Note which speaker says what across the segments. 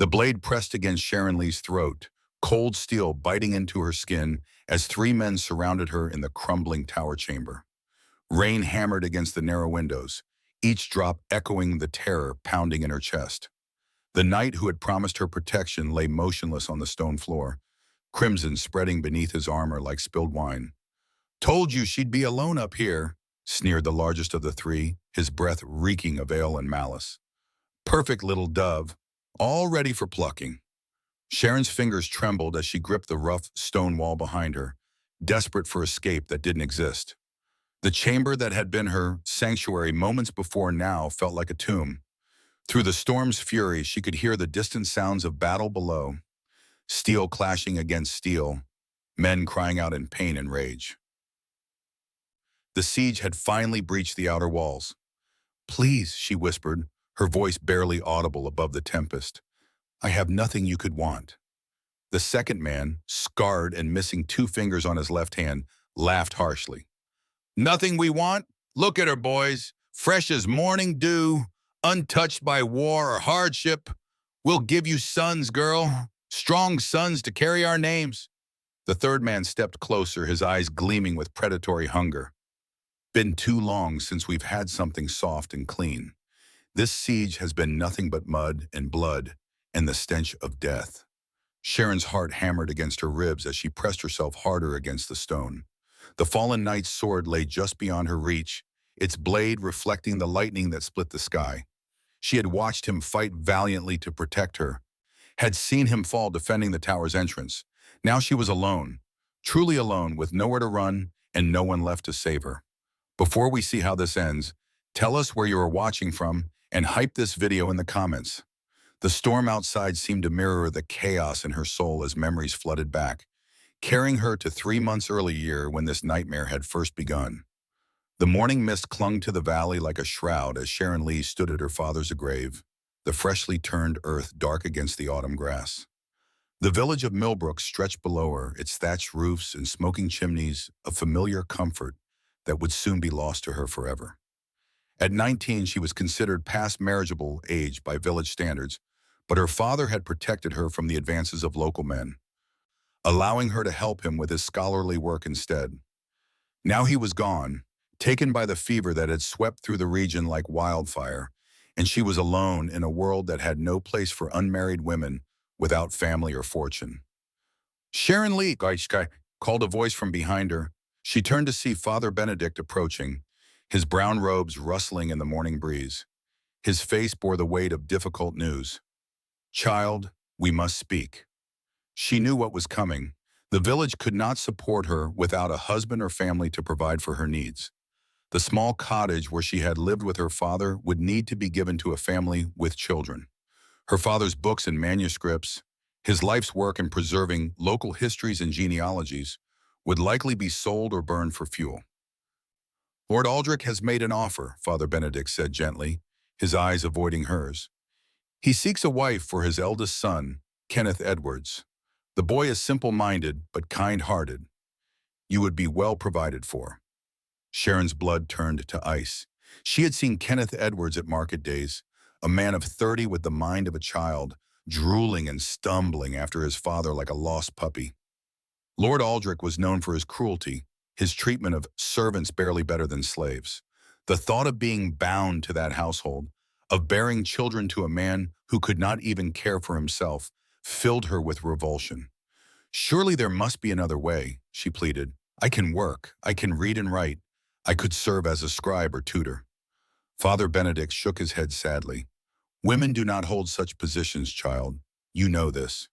Speaker 1: The blade pressed against Sharon Lee's throat, cold steel biting into her skin as three men surrounded her in the crumbling tower chamber. Rain hammered against the narrow windows, each drop echoing the terror pounding in her chest. The knight who had promised her protection lay motionless on the stone floor, crimson spreading beneath his armor like spilled wine. "Told you she'd be alone up here," sneered the largest of the three, his breath reeking of ale and malice. "Perfect little dove, all ready for plucking." Sharon's fingers trembled as she gripped the rough stone wall behind her, desperate for escape that didn't exist. The chamber that had been her sanctuary moments before now felt like a tomb. Through the storm's fury, she could hear the distant sounds of battle below, steel clashing against steel, men crying out in pain and rage. The siege had finally breached the outer walls. "Please," she whispered, her voice barely audible above the tempest. "I have nothing you could want." The second man, scarred and missing two fingers on his left hand, laughed harshly. "Nothing we want? Look at her, boys. Fresh as morning dew, untouched by war or hardship. We'll give you sons, girl. Strong sons to carry our names." The third man stepped closer, his eyes gleaming with predatory hunger. "Been too long since we've had something soft and clean. This siege has been nothing but mud and blood and the stench of death." Sharon's heart hammered against her ribs as she pressed herself harder against the stone. The fallen knight's sword lay just beyond her reach, its blade reflecting the lightning that split the sky. She had watched him fight valiantly to protect her, had seen him fall defending the tower's entrance. Now she was alone, truly alone, with nowhere to run and no one left to save her. Before we see how this ends, tell us where you are watching from and hype this video in the comments. The storm outside seemed to mirror the chaos in her soul as memories flooded back, carrying her to 3 months earlier when this nightmare had first begun. The morning mist clung to the valley like a shroud as Sharon Lee stood at her father's grave, the freshly turned earth dark against the autumn grass. The village of Millbrook stretched below her, its thatched roofs and smoking chimneys, a familiar comfort that would soon be lost to her forever. At 19, she was considered past marriageable age by village standards, but her father had protected her from the advances of local men, allowing her to help him with his scholarly work instead. Now he was gone, taken by the fever that had swept through the region like wildfire, and she was alone in a world that had no place for unmarried women without family or fortune. "Sharon Lee," called a voice from behind her. She turned to see Father Benedict approaching, his brown robes rustling in the morning breeze. His face bore the weight of difficult news. "Child, we must speak." She knew what was coming. The village could not support her without a husband or family to provide for her needs. The small cottage where she had lived with her father would need to be given to a family with children. Her father's books and manuscripts, his life's work in preserving local histories and genealogies, would likely be sold or burned for fuel. "Lord Aldrich has made an offer," Father Benedict said gently, his eyes avoiding hers. "He seeks a wife for his eldest son, Kenneth Edwards. The boy is simple-minded but kind-hearted. You would be well provided for." Sharon's blood turned to ice. She had seen Kenneth Edwards at market days, a man of 30 with the mind of a child, drooling and stumbling after his father like a lost puppy. Lord Aldrich was known for his cruelty, his treatment of servants barely better than slaves. The thought of being bound to that household, of bearing children to a man who could not even care for himself, filled her with revulsion. "Surely there must be another way," she pleaded. "I can work, I can read and write, I could serve as a scribe or tutor." Father Benedict shook his head sadly. "Women do not hold such positions, child. You know this.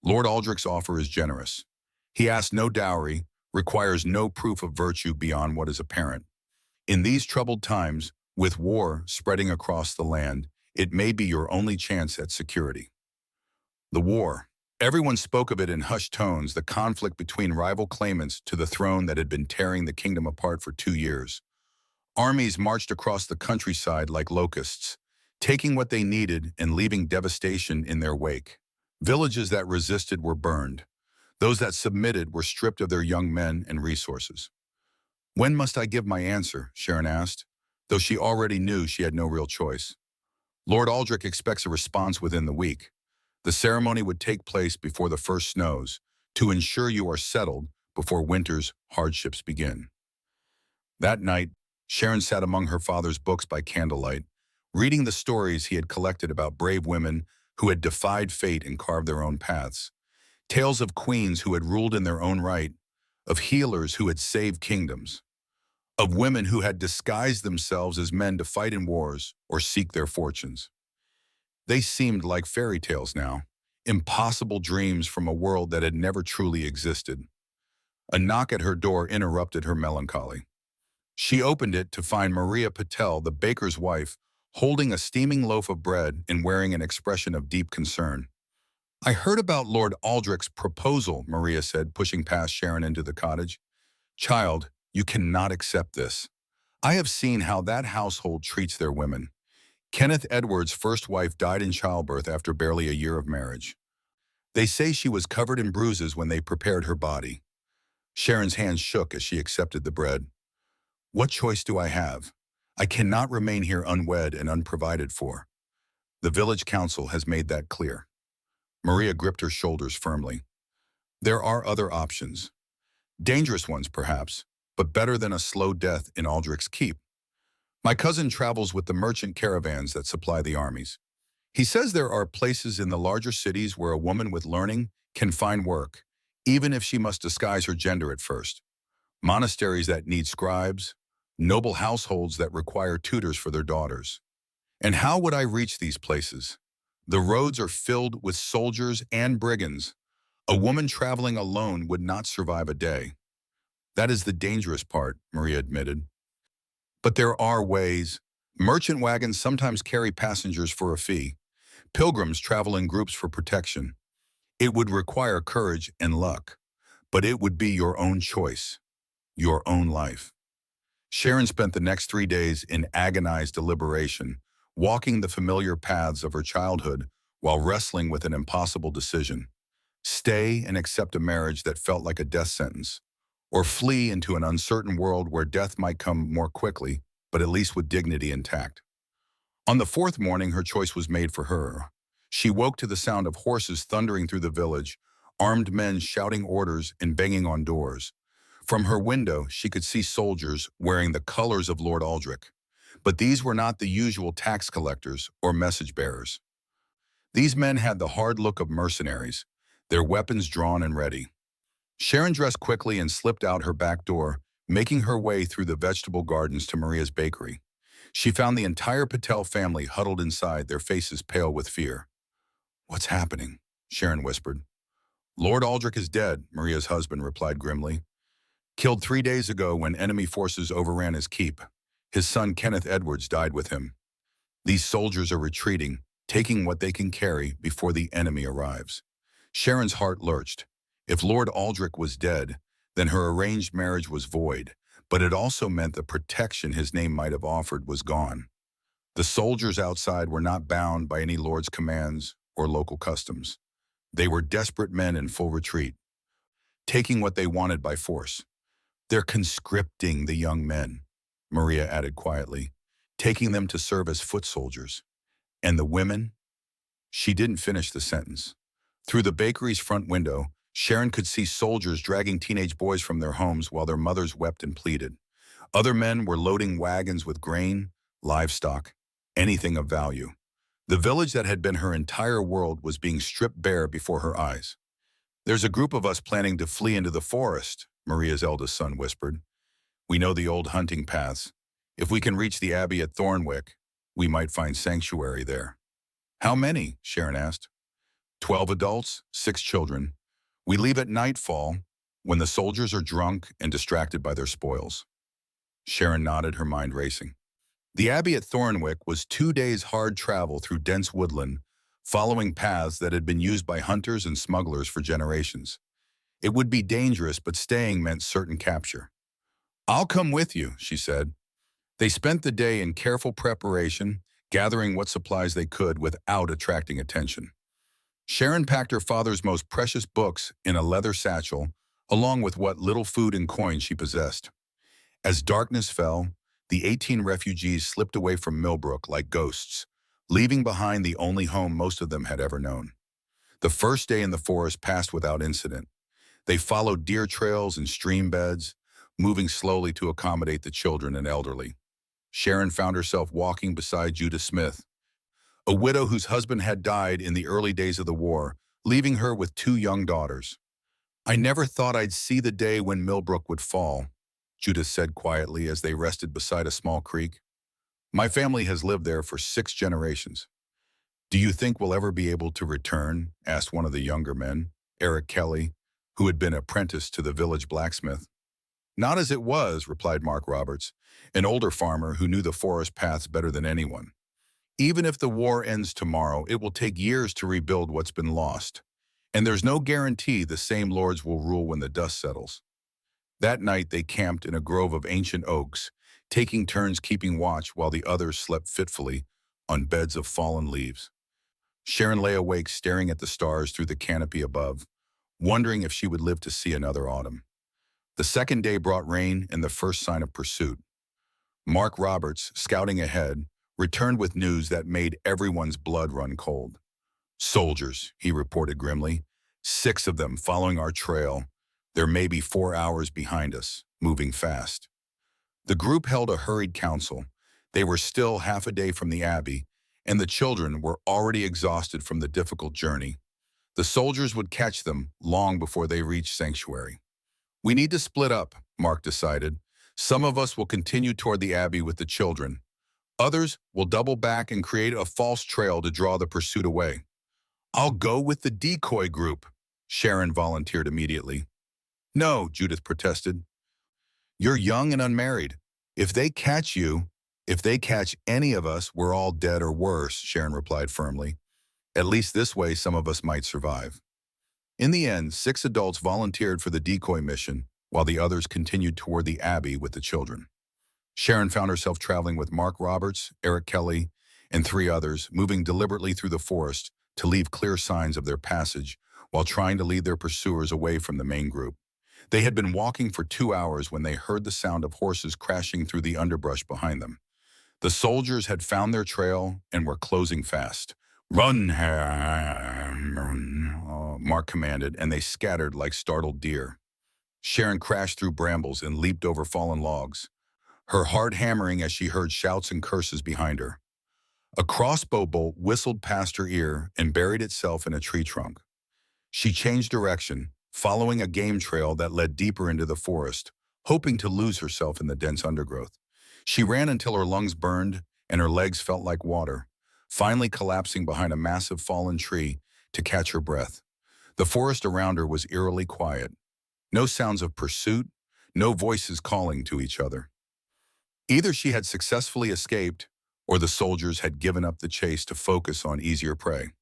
Speaker 1: Lord Aldrich's offer is generous. He asks no dowry, requires no proof of virtue beyond what is apparent. In these troubled times, with war spreading across the land, it may be your only chance at security." The war. Everyone spoke of it in hushed tones, the conflict between rival claimants to the throne that had been tearing the kingdom apart for 2 years. Armies marched across the countryside like locusts, taking what they needed and leaving devastation in their wake. Villages that resisted were burned. Those that submitted were stripped of their young men and resources. "When must I give my answer?" Sharon asked, though she already knew she had no real choice. "Lord Aldrich expects a response within the week. The ceremony would take place before the first snows to ensure you are settled before winter's hardships begin. That night, Sharon sat among her father's books by candlelight, reading the stories he had collected about brave women who had defied fate and carved their own paths, tales of queens who had ruled in their own right, of healers who had saved kingdoms, of women who had disguised themselves as men to fight in wars or seek their fortunes. They seemed like fairy tales now, impossible dreams from a world that had never truly existed. A knock at her door interrupted her melancholy. She opened it to find Maria Patel, the baker's wife, holding a steaming loaf of bread and wearing an expression of deep concern. "I heard about Lord Aldrich's proposal," Maria said, pushing past Sharon into the cottage. "Child, you cannot accept this. I have seen how that household treats their women. Kenneth Edwards' first wife died in childbirth after barely a year of marriage. They say she was covered in bruises when they prepared her body." Sharon's hands shook as she accepted the bread. "What choice do I have? I cannot remain here unwed and unprovided for. The village council has made that clear." Maria gripped her shoulders firmly. "There are other options. Dangerous ones, perhaps, but better than a slow death in Aldrich's keep. My cousin travels with the merchant caravans that supply the armies. He says there are places in the larger cities where a woman with learning can find work, even if she must disguise her gender at first. Monasteries that need scribes, noble households that require tutors for their daughters. And how would I reach these places? The roads are filled with soldiers and brigands. A woman traveling alone would not survive a day." "That is the dangerous part," Maria admitted. "But there are ways. Merchant wagons sometimes carry passengers for a fee. Pilgrims travel in groups for protection. It would require courage and luck, but it would be your own choice, your own life." Sharon spent the next 3 days in agonized deliberation, walking the familiar paths of her childhood while wrestling with an impossible decision: stay and accept a marriage that felt like a death sentence, or flee into an uncertain world where death might come more quickly, but at least with dignity intact. On the fourth morning, her choice was made for her. She woke to the sound of horses thundering through the village, armed men shouting orders and banging on doors. From her window, she could see soldiers wearing the colors of Lord Aldrich. But these were not the usual tax collectors or message bearers. These men had the hard look of mercenaries, their weapons drawn and ready. Sharon dressed quickly and slipped out her back door, making her way through the vegetable gardens to Maria's bakery. She found the entire Patel family huddled inside, their faces pale with fear. "What's happening?" Sharon whispered. "Lord Aldrich is dead," Maria's husband replied grimly. "Killed 3 days ago when enemy forces overran his keep. His son Kenneth Edwards died with him. These soldiers are retreating, taking what they can carry before the enemy arrives." Sharon's heart lurched. If Lord Aldrich was dead, then her arranged marriage was void, but it also meant the protection his name might have offered was gone. The soldiers outside were not bound by any lord's commands or local customs. They were desperate men in full retreat, taking what they wanted by force. "They're conscripting the young men," Maria added quietly, "taking them to serve as foot soldiers. And the women?" She didn't finish the sentence. Through the bakery's front window, Sharon could see soldiers dragging teenage boys from their homes while their mothers wept and pleaded. Other men were loading wagons with grain, livestock, anything of value. The village that had been her entire world was being stripped bare before her eyes. "There's a group of us planning to flee into the forest," Maria's eldest son whispered. "We know the old hunting paths. If we can reach the abbey at Thornwick, we might find sanctuary there." "How many?" Sharon asked. 12 adults, 6 children. We leave at nightfall when the soldiers are drunk and distracted by their spoils." Sharon nodded, her mind racing. The abbey at Thornwick was 2 days' hard travel through dense woodland, following paths that had been used by hunters and smugglers for generations. It would be dangerous, but staying meant certain capture. "I'll come with you," she said. They spent the day in careful preparation, gathering what supplies they could without attracting attention. Sharon packed her father's most precious books in a leather satchel, along with what little food and coins she possessed. As darkness fell, the 18 refugees slipped away from Millbrook like ghosts, leaving behind the only home most of them had ever known. The first day in the forest passed without incident. They followed deer trails and stream beds, moving slowly to accommodate the children and elderly. Sharon found herself walking beside Judith Smith, a widow whose husband had died in the early days of the war, leaving her with two young daughters. "I never thought I'd see the day when Millbrook would fall," Judith said quietly as they rested beside a small creek. "My family has lived there for 6 generations." "Do you think we'll ever be able to return?" asked one of the younger men, Eric Kelly, who had been apprenticed to the village blacksmith. "Not as it was," replied Mark Roberts, an older farmer who knew the forest paths better than anyone. "Even if the war ends tomorrow, it will take years to rebuild what's been lost. And there's no guarantee the same lords will rule when the dust settles." That night they camped in a grove of ancient oaks, taking turns keeping watch while the others slept fitfully on beds of fallen leaves. Sharon lay awake staring at the stars through the canopy above, wondering if she would live to see another autumn. The second day brought rain and the first sign of pursuit. Mark Roberts, scouting ahead, returned with news that made everyone's blood run cold. "Soldiers," he reported grimly. "6 of them following our trail. They're maybe 4 hours behind us, moving fast." The group held a hurried council. They were still half a day from the Abbey, and the children were already exhausted from the difficult journey. The soldiers would catch them long before they reached sanctuary. "We need to split up," Mark decided. "Some of us will continue toward the Abbey with the children. Others will double back and create a false trail to draw the pursuit away." "I'll go with the decoy group," Sharon volunteered immediately. "No," Judith protested. "You're young and unmarried. If they catch you, if they catch any of us, we're all dead or worse," Sharon replied firmly. "At least this way some of us might survive." In the end, 6 adults volunteered for the decoy mission, while the others continued toward the Abbey with the children. Sharon found herself traveling with Mark Roberts, Eric Kelly, and 3 others, moving deliberately through the forest to leave clear signs of their passage while trying to lead their pursuers away from the main group. They had been walking for 2 hours when they heard the sound of horses crashing through the underbrush behind them. The soldiers had found their trail and were closing fast. "Run, Mark commanded, and they scattered like startled deer. Sharon crashed through brambles and leaped over fallen logs, her heart hammering as she heard shouts and curses behind her. A crossbow bolt whistled past her ear and buried itself in a tree trunk. She changed direction, following a game trail that led deeper into the forest, hoping to lose herself in the dense undergrowth. She ran until her lungs burned and her legs felt like water, finally collapsing behind a massive fallen tree to catch her breath. The forest around her was eerily quiet. No sounds of pursuit, no voices calling to each other. Either she had successfully escaped, or the soldiers had given up the chase to focus on easier prey.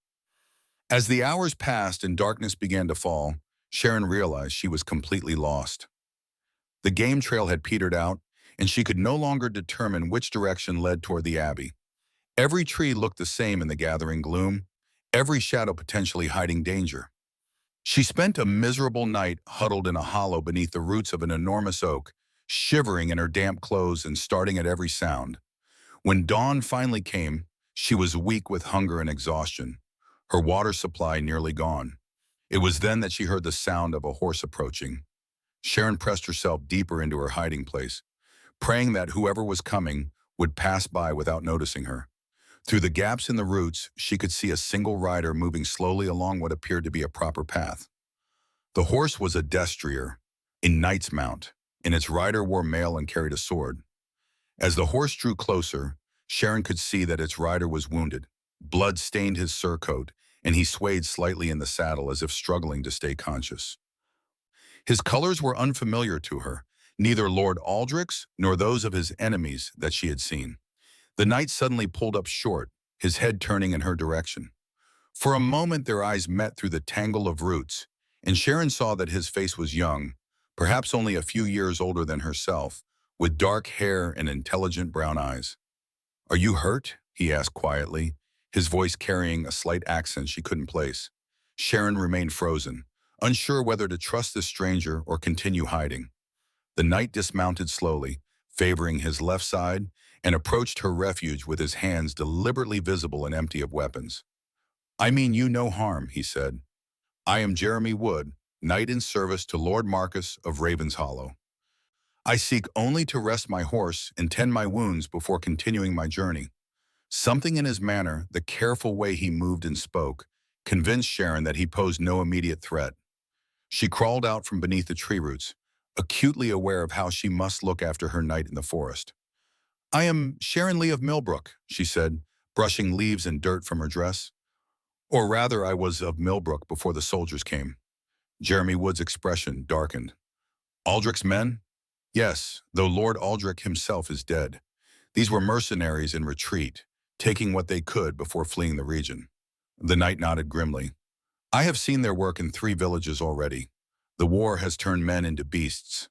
Speaker 1: As the hours passed and darkness began to fall, Sharon realized she was completely lost. The game trail had petered out, and she could no longer determine which direction led toward the Abbey. Every tree looked the same in the gathering gloom, every shadow potentially hiding danger. She spent a miserable night huddled in a hollow beneath the roots of an enormous oak, shivering in her damp clothes and starting at every sound. When dawn finally came, she was weak with hunger and exhaustion, her water supply nearly gone. It was then that she heard the sound of a horse approaching. Sharon pressed herself deeper into her hiding place, praying that whoever was coming would pass by without noticing her. Through the gaps in the roots, she could see a single rider moving slowly along what appeared to be a proper path. The horse was a destrier, in knight's mount, and its rider wore mail and carried a sword. As the horse drew closer, Sharon could see that its rider was wounded. Blood stained his surcoat, and he swayed slightly in the saddle as if struggling to stay conscious. His colors were unfamiliar to her, neither Lord Aldrich's nor those of his enemies that she had seen. The knight suddenly pulled up short, his head turning in her direction. For a moment their eyes met through the tangle of roots, and Sharon saw that his face was young, perhaps only a few years older than herself, with dark hair and intelligent brown eyes. "Are you hurt?" he asked quietly, his voice carrying a slight accent she couldn't place. Sharon remained frozen, unsure whether to trust this stranger or continue hiding. The knight dismounted slowly, favoring his left side, and approached her refuge with his hands deliberately visible and empty of weapons. "I mean you no harm," he said. I am Jeremy Wood, knight in service to Lord Marcus of Ravens Hollow. I seek only to rest my horse and tend my wounds before continuing my journey. Something in his manner, the careful way he moved and spoke, convinced Sharon that he posed no immediate threat. She crawled out from beneath the tree roots, acutely aware of how she must look after her knight in the forest. I am Sharon Lee of Millbrook, she said, brushing leaves and dirt from her dress. Or rather, I was of Millbrook before the soldiers came. Jeremy Wood's expression darkened. Aldrich's men? Yes, though Lord Aldrich himself is dead. These were mercenaries in retreat, taking what they could before fleeing the region. The knight nodded grimly. I have seen their work in 3 villages already. The war has turned men into beasts.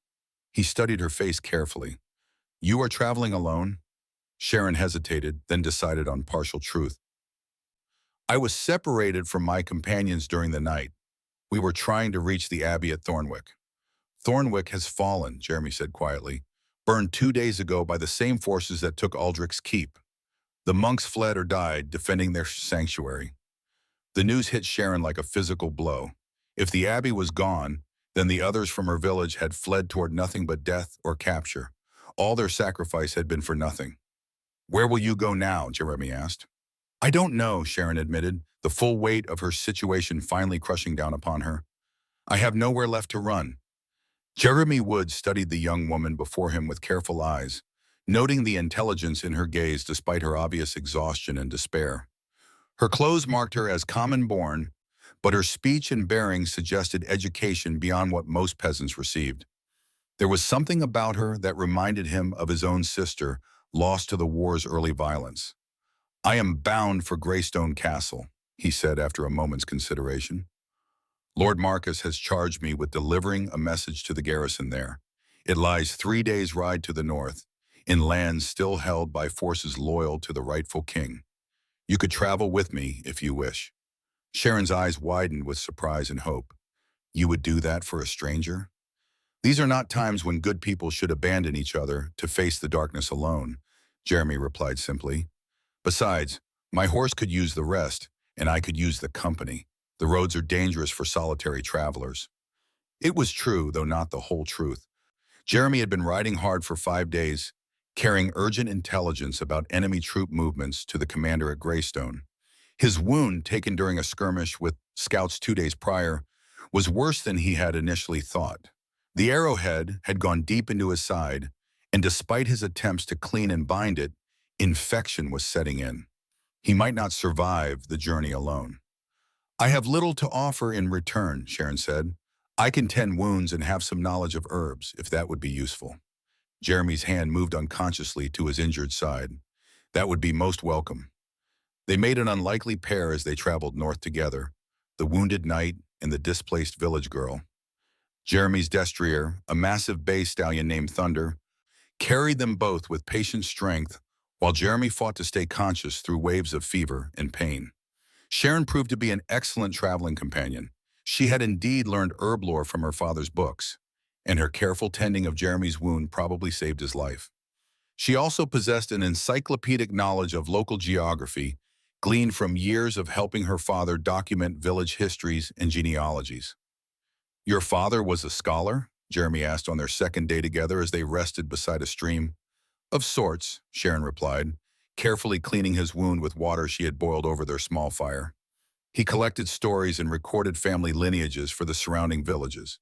Speaker 1: He studied her face carefully. You are traveling alone? Sharon hesitated, then decided on partial truth. I was separated from my companions during the night. We were trying to reach the abbey at Thornwick. Thornwick has fallen, Jeremy said quietly, burned 2 days ago by the same forces that took Aldrich's keep. The monks fled or died defending their sanctuary. The news hit Sharon like a physical blow. If the abbey was gone, then the others from her village had fled toward nothing but death or capture. All their sacrifice had been for nothing. Where will you go now? Jeremy asked. I don't know, Sharon admitted, the full weight of her situation finally crushing down upon her. I have nowhere left to run. Jeremy Wood studied the young woman before him with careful eyes, noting the intelligence in her gaze despite her obvious exhaustion and despair. Her clothes marked her as common-born, but her speech and bearing suggested education beyond what most peasants received. There was something about her that reminded him of his own sister, lost to the war's early violence. I am bound for Greystone Castle, he said after a moment's consideration. Lord Marcus has charged me with delivering a message to the garrison there. It lies 3 days' ride to the north, in lands still held by forces loyal to the rightful king. You could travel with me if you wish. Sharon's eyes widened with surprise and hope. You would do that for a stranger? These are not times when good people should abandon each other to face the darkness alone, Jeremy replied simply. Besides, my horse could use the rest, and I could use the company. The roads are dangerous for solitary travelers. It was true, though not the whole truth. Jeremy had been riding hard for 5 days, carrying urgent intelligence about enemy troop movements to the commander at Greystone. His wound, taken during a skirmish with scouts 2 days prior, was worse than he had initially thought. The arrowhead had gone deep into his side, and despite his attempts to clean and bind it, infection was setting in. He might not survive the journey alone. I have little to offer in return, Sharon said. I can tend wounds and have some knowledge of herbs, if that would be useful. Jeremy's hand moved unconsciously to his injured side. That would be most welcome. They made an unlikely pair as they traveled north together, the wounded knight and the displaced village girl. Jeremy's destrier, a massive bay stallion named Thunder, carried them both with patient strength while Jeremy fought to stay conscious through waves of fever and pain. Sharon proved to be an excellent traveling companion. She had indeed learned herb lore from her father's books, and her careful tending of Jeremy's wound probably saved his life. She also possessed an encyclopedic knowledge of local geography, gleaned from years of helping her father document village histories and genealogies. Your father was a scholar? Jeremy asked on their second day together as they rested beside a stream. Of sorts, Sharon replied, carefully cleaning his wound with water she had boiled over their small fire. He collected stories and recorded family lineages for the surrounding villages.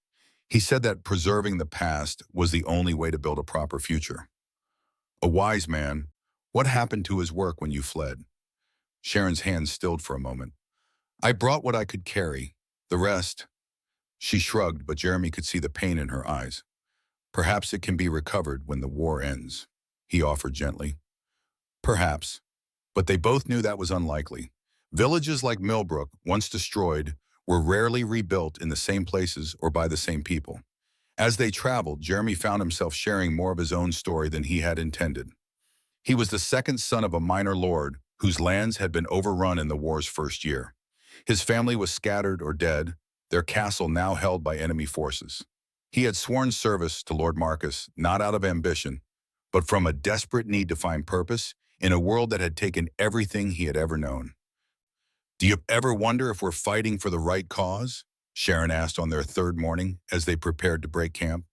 Speaker 1: He said that preserving the past was the only way to build a proper future. A wise man, what happened to his work when you fled? Sharon's hands stilled for a moment. I brought what I could carry. The rest. She shrugged, but Jeremy could see the pain in her eyes. Perhaps it can be recovered when the war ends, he offered gently. Perhaps, but they both knew that was unlikely. Villages like Millbrook, once destroyed, were rarely rebuilt in the same places or by the same people. As they traveled, Jeremy found himself sharing more of his own story than he had intended. He was the second son of a minor lord whose lands had been overrun in the war's first year. His family was scattered or dead, their castle now held by enemy forces. He had sworn service to Lord Marcus, not out of ambition, but from a desperate need to find purpose in a world that had taken everything he had ever known. Do you ever wonder if we're fighting for the right cause? Sharon asked on their third morning as they prepared to break camp.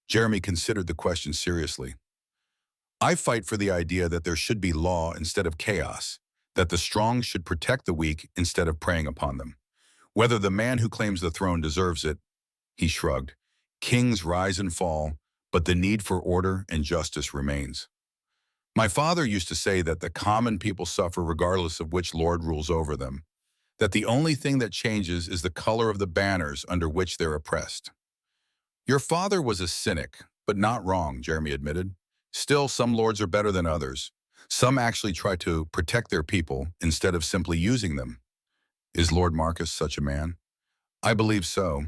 Speaker 1: Jeremy considered the question seriously. I fight for the idea that there should be law instead of chaos, that the strong should protect the weak instead of preying upon them. Whether the man who claims the throne deserves it, he shrugged. Kings rise and fall, but the need for order and justice remains. My father used to say that the common people suffer regardless of which lord rules over them, that the only thing that changes is the color of the banners under which they're oppressed. Your father was a cynic, but not wrong, Jeremy admitted. Still, some lords are better than others. Some actually try to protect their people instead of simply using them. Is Lord Marcus such a man? I believe so.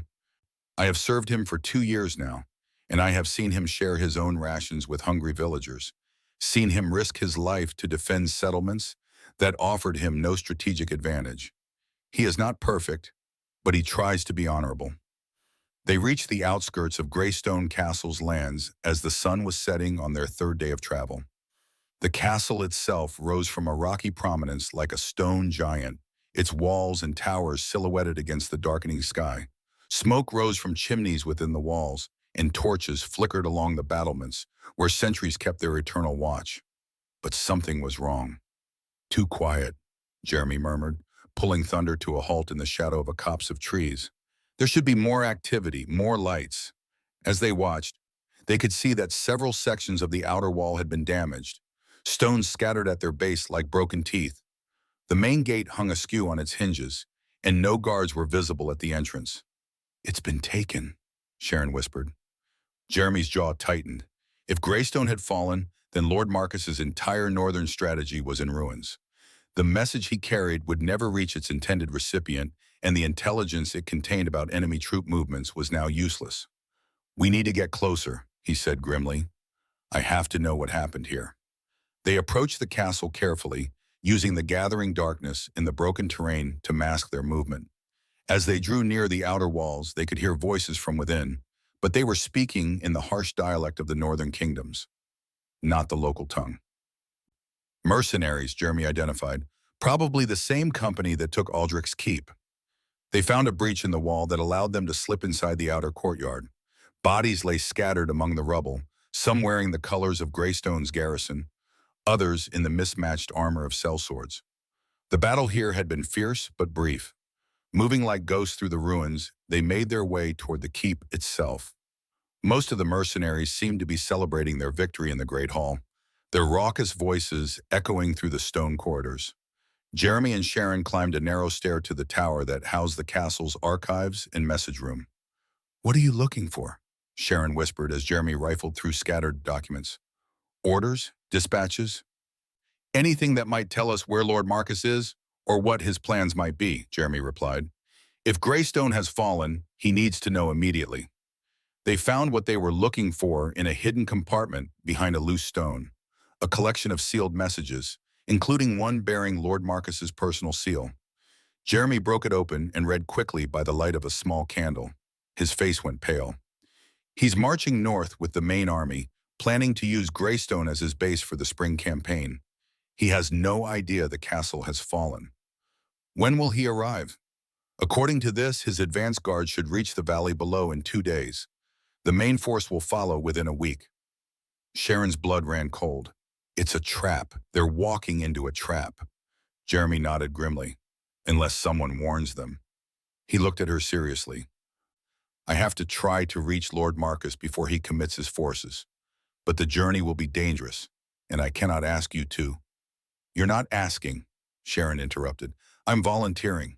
Speaker 1: I have served him for 2 years now, and I have seen him share his own rations with hungry villagers, seen him risk his life to defend settlements that offered him no strategic advantage. He is not perfect, but he tries to be honorable. They reached the outskirts of Greystone Castle's lands as the sun was setting on their third day of travel. The castle itself rose from a rocky prominence like a stone giant, its walls and towers silhouetted against the darkening sky. Smoke rose from chimneys within the walls, and torches flickered along the battlements, where sentries kept their eternal watch. But something was wrong. Too quiet, Jeremy murmured, pulling Thunder to a halt in the shadow of a copse of trees. There should be more activity, more lights. As they watched, they could see that several sections of the outer wall had been damaged, stones scattered at their base like broken teeth. The main gate hung askew on its hinges, and no guards were visible at the entrance. It's been taken, Sharon whispered. Jeremy's jaw tightened. If Greystone had fallen, then Lord Marcus's entire northern strategy was in ruins. The message he carried would never reach its intended recipient, and the intelligence it contained about enemy troop movements was now useless. We need to get closer, he said grimly. I have to know what happened here. They approached the castle carefully, using the gathering darkness in the broken terrain to mask their movement. As they drew near the outer walls, they could hear voices from within, but they were speaking in the harsh dialect of the northern kingdoms, not the local tongue. Mercenaries, Jeremy identified, probably the same company that took Aldrich's keep. They found a breach in the wall that allowed them to slip inside the outer courtyard. Bodies lay scattered among the rubble, some wearing the colors of Greystone's garrison, others in the mismatched armor of sellswords. The battle here had been fierce but brief. Moving like ghosts through the ruins, they made their way toward the keep itself. Most of the mercenaries seemed to be celebrating their victory in the Great Hall, their raucous voices echoing through the stone corridors. Jeremy and Sharon climbed a narrow stair to the tower that housed the castle's archives and message room. What are you looking for? Sharon whispered as Jeremy rifled through scattered documents. Orders? Dispatches? Anything that might tell us where Lord Marcus is, or what his plans might be, Jeremy replied. If Greystone has fallen, he needs to know immediately. They found what they were looking for in a hidden compartment behind a loose stone, a collection of sealed messages, including one bearing Lord Marcus's personal seal. Jeremy broke it open and read quickly by the light of a small candle. His face went pale. He's marching north with the main army, planning to use Greystone as his base for the spring campaign. He has no idea the castle has fallen. When will he arrive? According to this, his advance guard should reach the valley below in 2 days. The main force will follow within a week. Sharon's blood ran cold. It's a trap. They're walking into a trap. Jeremy nodded grimly. Unless someone warns them. He looked at her seriously. I have to try to reach Lord Marcus before he commits his forces. But the journey will be dangerous, and I cannot ask you to. You're not asking, Sharon interrupted. I'm volunteering.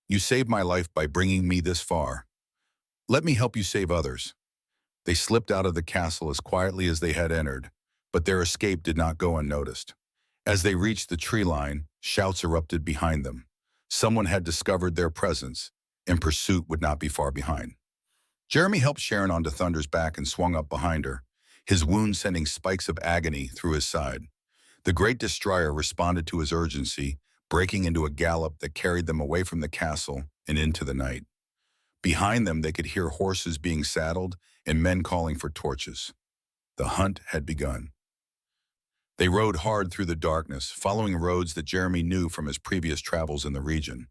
Speaker 1: You saved my life by bringing me this far. Let me help you save others. They slipped out of the castle as quietly as they had entered, but their escape did not go unnoticed. As they reached the tree line, shouts erupted behind them. Someone had discovered their presence, and pursuit would not be far behind. Jeremy helped Sharon onto Thunder's back and swung up behind her, his wound sending spikes of agony through his side. The great destroyer responded to his urgency, breaking into a gallop that carried them away from the castle and into the night. Behind them, they could hear horses being saddled and men calling for torches. The hunt had begun. They rode hard through the darkness, following roads that Jeremy knew from his previous travels in the region.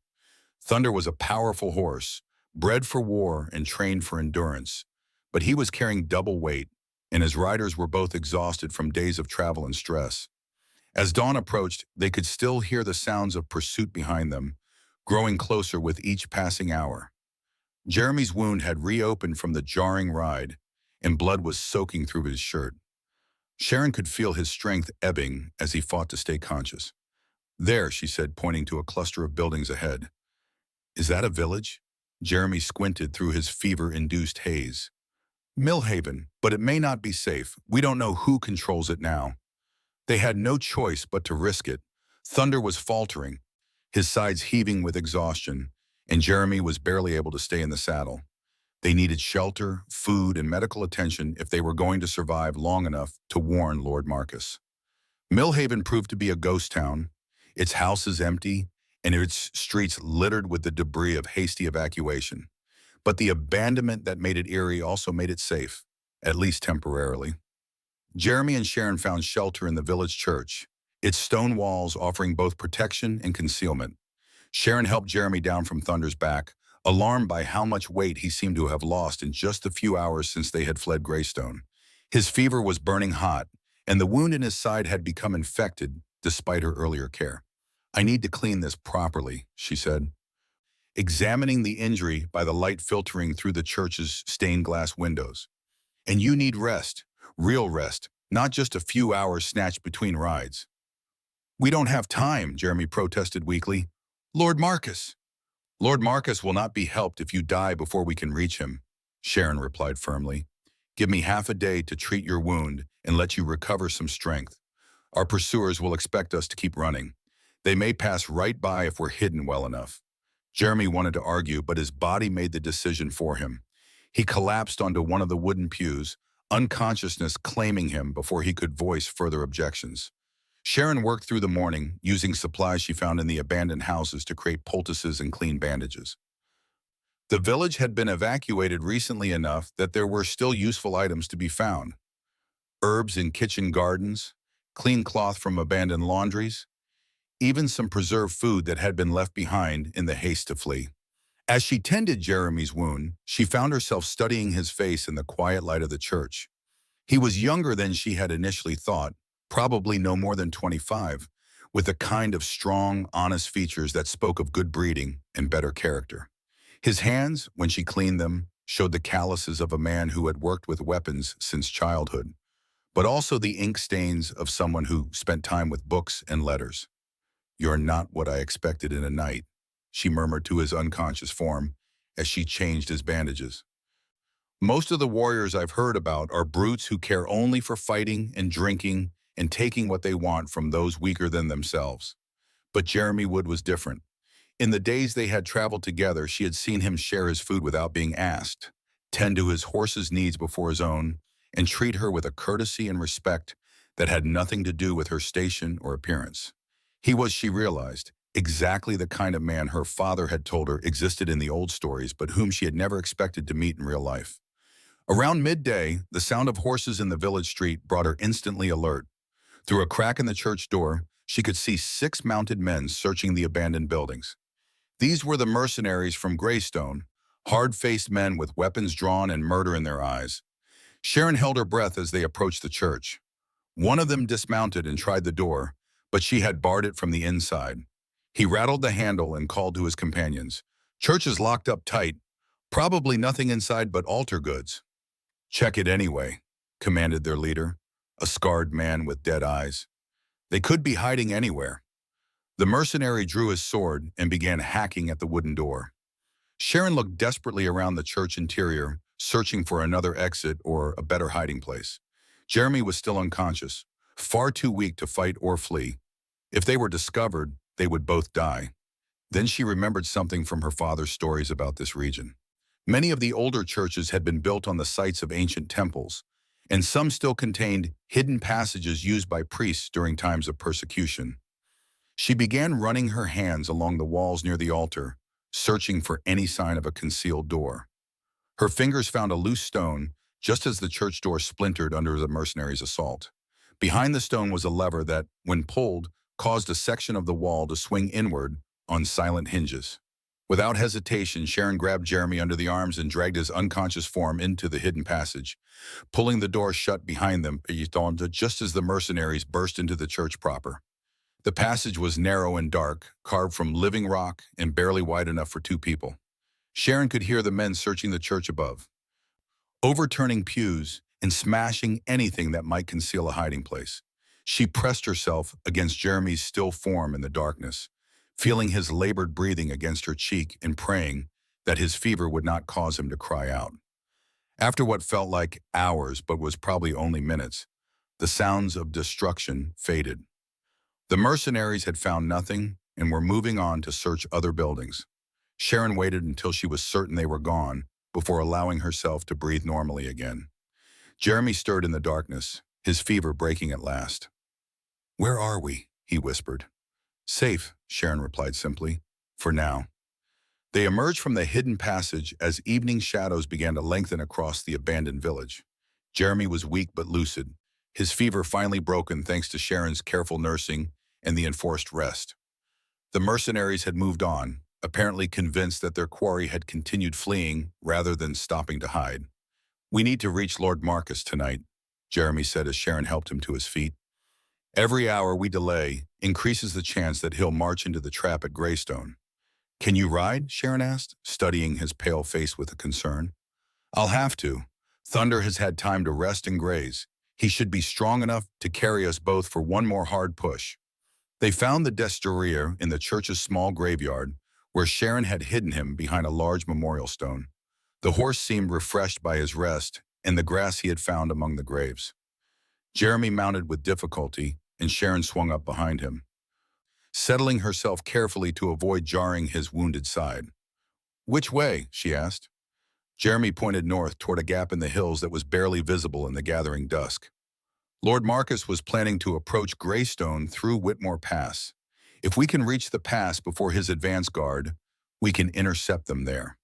Speaker 1: Thunder was a powerful horse, bred for war and trained for endurance, but he was carrying double weight, and his riders were both exhausted from days of travel and stress. As dawn approached, they could still hear the sounds of pursuit behind them, growing closer with each passing hour. Jeremy's wound had reopened from the jarring ride, and blood was soaking through his shirt. Sharon could feel his strength ebbing as he fought to stay conscious. "There," she said, pointing to a cluster of buildings ahead. "Is that a village?" Jeremy squinted through his fever-induced haze. "Millhaven, but it may not be safe. We don't know who controls it now." They had no choice but to risk it. Thunder was faltering, his sides heaving with exhaustion, and Jeremy was barely able to stay in the saddle. They needed shelter, food, and medical attention if they were going to survive long enough to warn Lord Marcus. Millhaven proved to be a ghost town, its houses empty, and its streets littered with the debris of hasty evacuation. But the abandonment that made it eerie also made it safe, at least temporarily. Jeremy and Sharon found shelter in the village church, its stone walls offering both protection and concealment. Sharon helped Jeremy down from Thunder's back, alarmed by how much weight he seemed to have lost in just the few hours since they had fled Greystone. His fever was burning hot, and the wound in his side had become infected despite her earlier care. "I need to clean this properly," she said, examining the injury by the light filtering through the church's stained glass windows. "And you need rest, real rest, not just a few hours snatched between rides." "We don't have time," Jeremy protested weakly. "Lord Marcus." "Lord Marcus will not be helped if you die before we can reach him," Sharon replied firmly. "Give me half a day to treat your wound and let you recover some strength. Our pursuers will expect us to keep running. They may pass right by if we're hidden well enough." Jeremy wanted to argue, but his body made the decision for him. He collapsed onto one of the wooden pews, unconsciousness claiming him before he could voice further objections. Sharon worked through the morning, using supplies she found in the abandoned houses to create poultices and clean bandages. The village had been evacuated recently enough that there were still useful items to be found. Herbs in kitchen gardens, clean cloth from abandoned laundries, even some preserved food that had been left behind in the haste to flee. As she tended Jeremy's wound, she found herself studying his face in the quiet light of the church. He was younger than she had initially thought, probably no more than 25, with a kind of strong, honest features that spoke of good breeding and better character. His hands, when she cleaned them, showed the calluses of a man who had worked with weapons since childhood, but also the ink stains of someone who spent time with books and letters. "You're not what I expected in a knight," she murmured to his unconscious form as she changed his bandages. "Most of the warriors I've heard about are brutes who care only for fighting and drinking and taking what they want from those weaker than themselves." But Jeremy Wood was different. In the days they had traveled together, she had seen him share his food without being asked, tend to his horse's needs before his own, and treat her with a courtesy and respect that had nothing to do with her station or appearance. He was, she realized, exactly the kind of man her father had told her existed in the old stories, but whom she had never expected to meet in real life. Around midday, the sound of horses in the village street brought her instantly alert. Through a crack in the church door, she could see 6 mounted men searching the abandoned buildings. These were the mercenaries from Greystone, hard-faced men with weapons drawn and murder in their eyes. Sharon held her breath as they approached the church. One of them dismounted and tried the door, but she had barred it from the inside. He rattled the handle and called to his companions. "Church is locked up tight. Probably nothing inside but altar goods." "Check it anyway," commanded their leader, a scarred man with dead eyes. "They could be hiding anywhere." The mercenary drew his sword and began hacking at the wooden door. Sharon looked desperately around the church interior, searching for another exit or a better hiding place. Jeremy was still unconscious, far too weak to fight or flee. If they were discovered, they would both die. Then she remembered something from her father's stories about this region. Many of the older churches had been built on the sites of ancient temples, and some still contained hidden passages used by priests during times of persecution. She began running her hands along the walls near the altar, searching for any sign of a concealed door. Her fingers found a loose stone just as the church door splintered under the mercenaries' assault. Behind the stone was a lever that, when pulled, caused a section of the wall to swing inward on silent hinges. Without hesitation, Sharon grabbed Jeremy under the arms and dragged his unconscious form into the hidden passage, pulling the door shut behind them just as the mercenaries burst into the church proper. The passage was narrow and dark, carved from living rock and barely wide enough for two people. Sharon could hear the men searching the church above, overturning pews and smashing anything that might conceal a hiding place. She pressed herself against Jeremy's still form in the darkness, feeling his labored breathing against her cheek and praying that his fever would not cause him to cry out. After what felt like hours but was probably only minutes, the sounds of destruction faded. The mercenaries had found nothing and were moving on to search other buildings. Sharon waited until she was certain they were gone before allowing herself to breathe normally again. Jeremy stirred in the darkness, his fever breaking at last. "Where are we?" he whispered. "Safe," Sharon replied simply. "For now." They emerged from the hidden passage as evening shadows began to lengthen across the abandoned village. Jeremy was weak but lucid, his fever finally broken thanks to Sharon's careful nursing and the enforced rest. The mercenaries had moved on, apparently convinced that their quarry had continued fleeing rather than stopping to hide. "We need to reach Lord Marcus tonight," Jeremy said as Sharon helped him to his feet. "Every hour we delay increases the chance that he'll march into the trap at Greystone." "Can you ride?" Sharon asked, studying his pale face with concern. "I'll have to. Thunder has had time to rest and graze. He should be strong enough to carry us both for one more hard push." They found the destrier in the church's small graveyard, where Sharon had hidden him behind a large memorial stone. The horse seemed refreshed by his rest and the grass he had found among the graves. Jeremy mounted with difficulty, and Sharon swung up behind him, settling herself carefully to avoid jarring his wounded side. "Which way?" she asked. Jeremy pointed north toward a gap in the hills that was barely visible in the gathering dusk. Lord Marcus was planning to approach Greystone through Whitmore Pass. If we can reach the pass before his advance guard, we can intercept them there.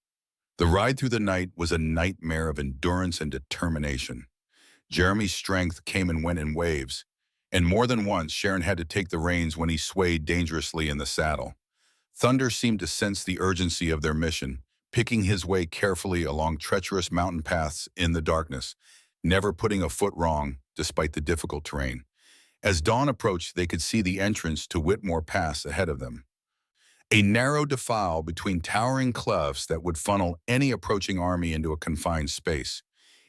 Speaker 1: The ride through the night was a nightmare of endurance and determination. Jeremy's strength came and went in waves, and more than once Sharon had to take the reins when he swayed dangerously in the saddle. Thunder seemed to sense the urgency of their mission, picking his way carefully along treacherous mountain paths in the darkness, never putting a foot wrong despite the difficult terrain. As dawn approached, they could see the entrance to Whitmore Pass ahead of them, a narrow defile between towering cliffs that would funnel any approaching army into a confined space.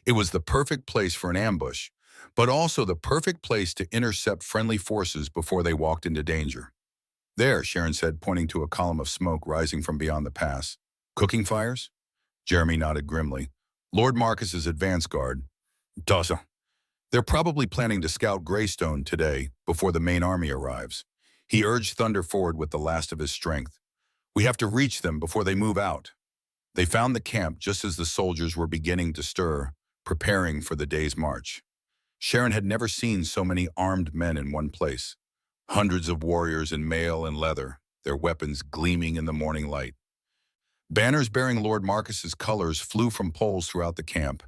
Speaker 1: It was the perfect place for an ambush, but also the perfect place to intercept friendly forces before they walked into danger. "There," Sharon said, pointing to a column of smoke rising from beyond the pass. "Cooking fires?" Jeremy nodded grimly. "Lord Marcus's advance guard." "Dossa. They're probably planning to scout Greystone today before the main army arrives." He urged Thunder forward with the last of his strength. "We have to reach them before they move out." They found the camp just as the soldiers were beginning to stir, preparing for the day's march. Sharon had never seen so many armed men in one place. Hundreds of warriors in mail and leather, their weapons gleaming in the morning light. Banners bearing Lord Marcus's colors flew from poles throughout the camp,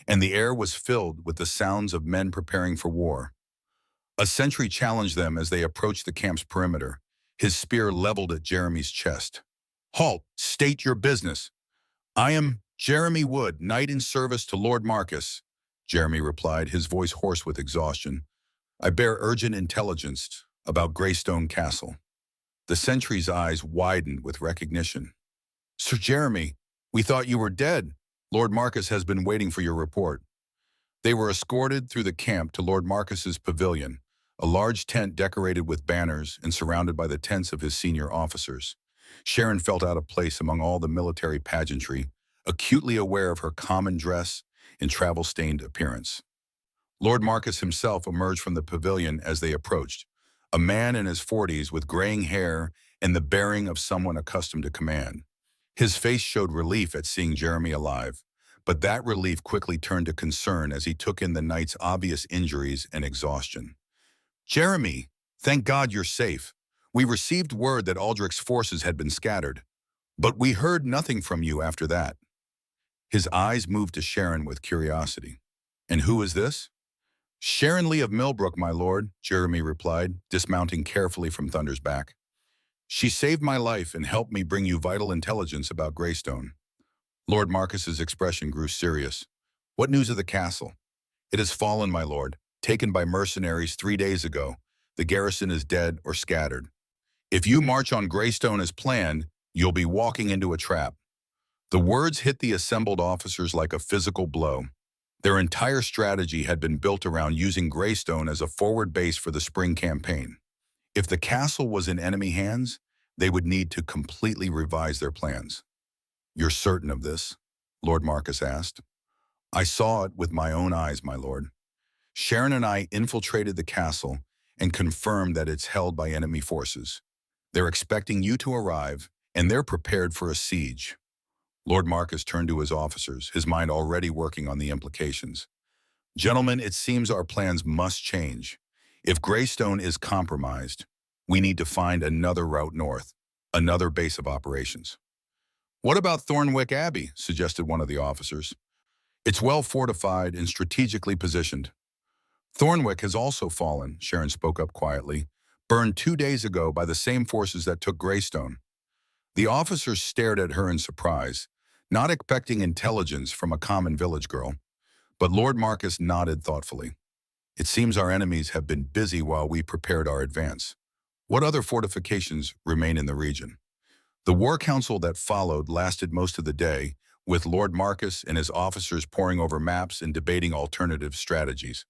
Speaker 1: and the air was filled with the sounds of men preparing for war. A sentry challenged them as they approached the camp's perimeter, his spear leveled at Jeremy's chest. "Halt! State your business." "I am Jeremy Wood, knight in service to Lord Marcus," Jeremy replied, his voice hoarse with exhaustion. "I bear urgent intelligence about Greystone Castle." The sentry's eyes widened with recognition. "Sir Jeremy, we thought you were dead. Lord Marcus has been waiting for your report." They were escorted through the camp to Lord Marcus's pavilion, a large tent decorated with banners and surrounded by the tents of his senior officers. Sharon felt out of place among all the military pageantry, acutely aware of her common dress and travel-stained appearance. Lord Marcus himself emerged from the pavilion as they approached, a man in his 40s with graying hair and the bearing of someone accustomed to command. His face showed relief at seeing Jeremy alive, but that relief quickly turned to concern as he took in the knight's obvious injuries and exhaustion. "Jeremy, thank God you're safe. We received word that Aldrich's forces had been scattered, but we heard nothing from you after that." His eyes moved to Sharon with curiosity. "And who is this?" "Sharon Lee of Millbrook, my lord," Jeremy replied, dismounting carefully from Thunder's back. She saved my life and helped me bring you vital intelligence about Greystone. Lord Marcus's expression grew serious. What news of the castle? It has fallen, my lord, taken by mercenaries 3 days ago. The garrison is dead or scattered. If you march on Greystone as planned, you'll be walking into a trap. The words hit the assembled officers like a physical blow. Their entire strategy had been built around using Greystone as a forward base for the spring campaign. If the castle was in enemy hands, they would need to completely revise their plans. You're certain of this? Lord Marcus asked. I saw it with my own eyes, my lord. Sharon and I infiltrated the castle and confirmed that it's held by enemy forces. They're expecting you to arrive, and they're prepared for a siege. Lord Marcus turned to his officers, his mind already working on the implications. Gentlemen, it seems our plans must change. If Greystone is compromised, we need to find another route north, another base of operations. What about Thornwick Abbey? Suggested one of the officers. It's well fortified and strategically positioned. Thornwick has also fallen, Sharon spoke up quietly, burned 2 days ago by the same forces that took Greystone. The officers stared at her in surprise, not expecting intelligence from a common village girl. But Lord Marcus nodded thoughtfully. It seems our enemies have been busy while we prepared our advance. What other fortifications remain in the region? The war council that followed lasted most of the day, with Lord Marcus and his officers poring over maps and debating alternative strategies.